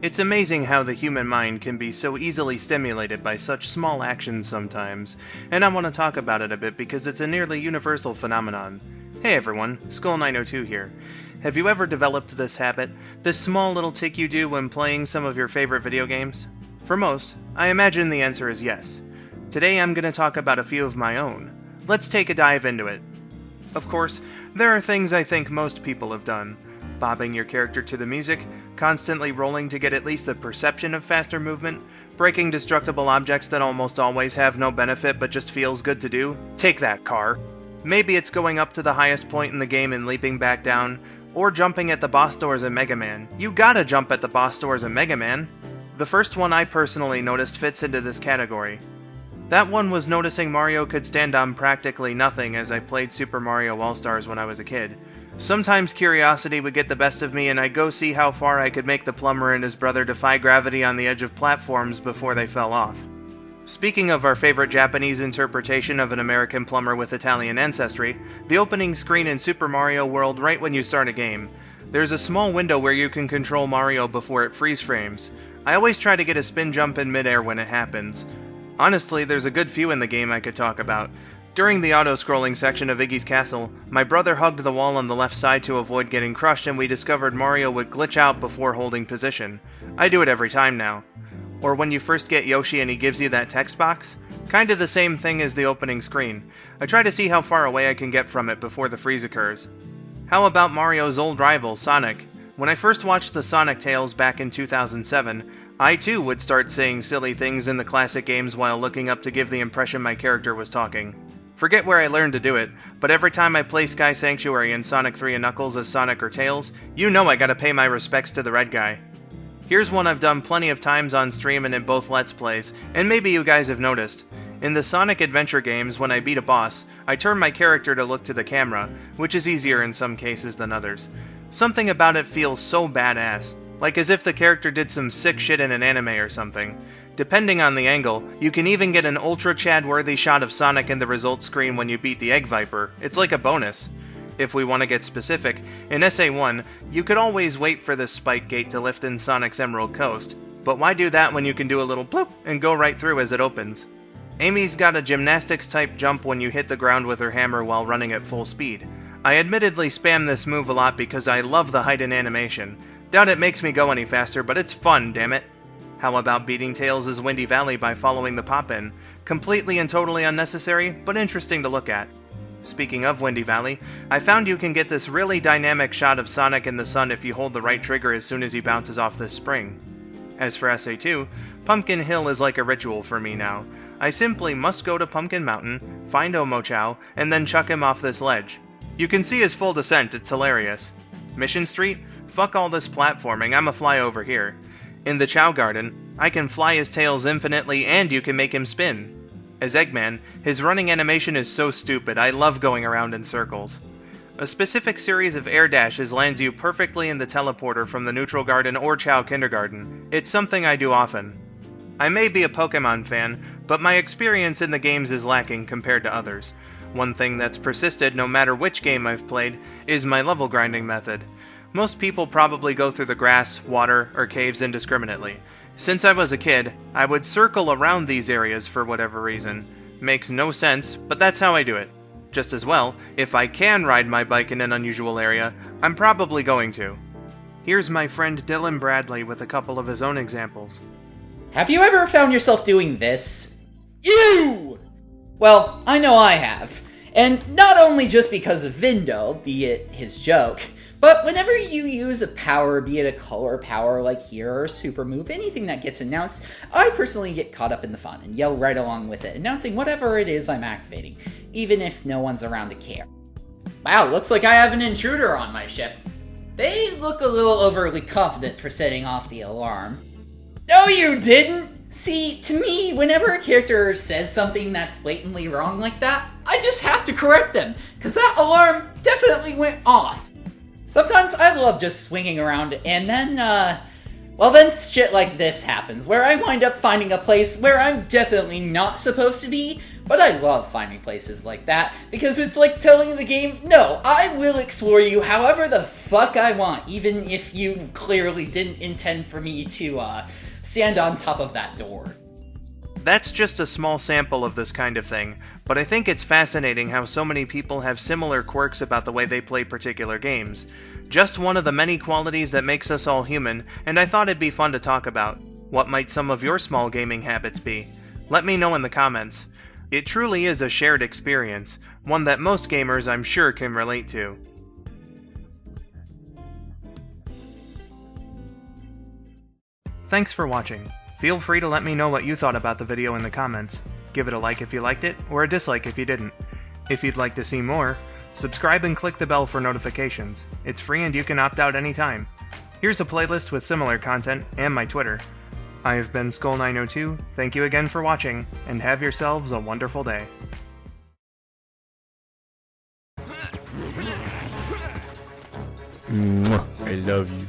It's amazing how the human mind can be so easily stimulated by such small actions sometimes, and I want to talk about it a bit because it's a nearly universal phenomenon. Hey everyone, Skull902 here. Have you ever developed this habit, this small little tic you do when playing some of your favorite video games? For most, I imagine the answer is yes. Today I'm going to talk about a few of my own. Let's take a dive into it. Of course, there are things I think most people have done. Bobbing your character to the music, constantly rolling to get at least a perception of faster movement, breaking destructible objects that almost always have no benefit but just feels good to do. Take that, car. Maybe it's going up to the highest point in the game and leaping back down, or jumping at the boss doors in Mega Man. You gotta jump at the boss doors in Mega Man. The first one I personally noticed fits into this category. That one was noticing Mario could stand on practically nothing as I played Super Mario All-Stars when I was a kid. Sometimes curiosity would get the best of me and I'd go see how far I could make the plumber and his brother defy gravity on the edge of platforms before they fell off. Speaking of our favorite Japanese interpretation of an American plumber with Italian ancestry, the opening screen in Super Mario World right when you start a game. There's a small window where you can control Mario before it freeze frames. I always try to get a spin jump in midair when it happens. Honestly, there's a good few in the game I could talk about. During the auto-scrolling section of Iggy's Castle, my brother hugged the wall on the left side to avoid getting crushed and we discovered Mario would glitch out before holding position. I do it every time now. Or when you first get Yoshi and he gives you that text box? Kinda the same thing as the opening screen. I try to see how far away I can get from it before the freeze occurs. How about Mario's old rival, Sonic? When I first watched the Sonic Tales back in 2007, I too would start saying silly things in the classic games while looking up to give the impression my character was talking. Forget where I learned to do it, but every time I play Sky Sanctuary in Sonic 3 and Knuckles as Sonic or Tails, you know I gotta pay my respects to the red guy. Here's one I've done plenty of times on stream and in both Let's Plays, and maybe you guys have noticed. In the Sonic Adventure games, when I beat a boss, I turn my character to look to the camera, which is easier in some cases than others. Something about it feels so badass, like as if the character did some sick shit in an anime or something. Depending on the angle, you can even get an ultra Chad-worthy shot of Sonic in the results screen when you beat the Egg Viper. It's like a bonus. If we want to get specific, in SA1, you could always wait for the spike gate to lift in Sonic's Emerald Coast, but why do that when you can do a little bloop and go right through as it opens? Amy's got a gymnastics-type jump when you hit the ground with her hammer while running at full speed. I admittedly spam this move a lot because I love the height and animation. Doubt it makes me go any faster, but it's fun, damn it. How about beating Tails' Windy Valley by following the pop-in? Completely and totally unnecessary, but interesting to look at. Speaking of Windy Valley, I found you can get this really dynamic shot of Sonic in the sun if you hold the right trigger as soon as he bounces off this spring. As for SA2, Pumpkin Hill is like a ritual for me now. I simply must go to Pumpkin Mountain, find Omochao, and then chuck him off this ledge. You can see his full descent, it's hilarious. Mission Street? Fuck all this platforming, I'm a fly over here. In the Chow Garden, I can fly his tails infinitely and you can make him spin. As Eggman, his running animation is so stupid, I love going around in circles. A specific series of air dashes lands you perfectly in the teleporter from the Neutral Garden or Chow Kindergarten. It's something I do often. I may be a Pokémon fan, but my experience in the games is lacking compared to others. One thing that's persisted no matter which game I've played is my level grinding method. Most people probably go through the grass, water, or caves indiscriminately. Since I was a kid, I would circle around these areas for whatever reason. Makes no sense, but that's how I do it. Just as well, if I can ride my bike in an unusual area, I'm probably going to. Here's my friend Dylan Bradley with a couple of his own examples. Have you ever found yourself doing this? Ew! Well, I know I have. And not only just because of Vindo, be it his joke, but whenever you use a power, be it a color power like here or a super move, anything that gets announced, I personally get caught up in the fun and yell right along with it, announcing whatever it is I'm activating, even if no one's around to care. Wow, looks like I have an intruder on my ship. They look a little overly confident for setting off the alarm. No, you didn't! See, to me, whenever a character says something that's blatantly wrong like that, I just have to correct them, because that alarm definitely went off. Sometimes I love just swinging around, and then, then shit like this happens, where I wind up finding a place where I'm definitely not supposed to be, But I love finding places like that, because it's like telling the game, no, I will explore you however the fuck I want, even if you clearly didn't intend for me to stand on top of that door. That's just a small sample of this kind of thing, but I think it's fascinating how so many people have similar quirks about the way they play particular games. Just one of the many qualities that makes us all human, and I thought it'd be fun to talk about. What might some of your small gaming habits be? Let me know in the comments. It truly is a shared experience, one that most gamers I'm sure can relate to. Thanks for watching. Feel free to let me know what you thought about the video in the comments. Give it a like if you liked it, or a dislike if you didn't. If you'd like to see more, subscribe and click the bell for notifications. It's free and you can opt out anytime. Here's a playlist with similar content, and my Twitter. I have been Skull902, thank you again for watching, and have yourselves a wonderful day. I love you.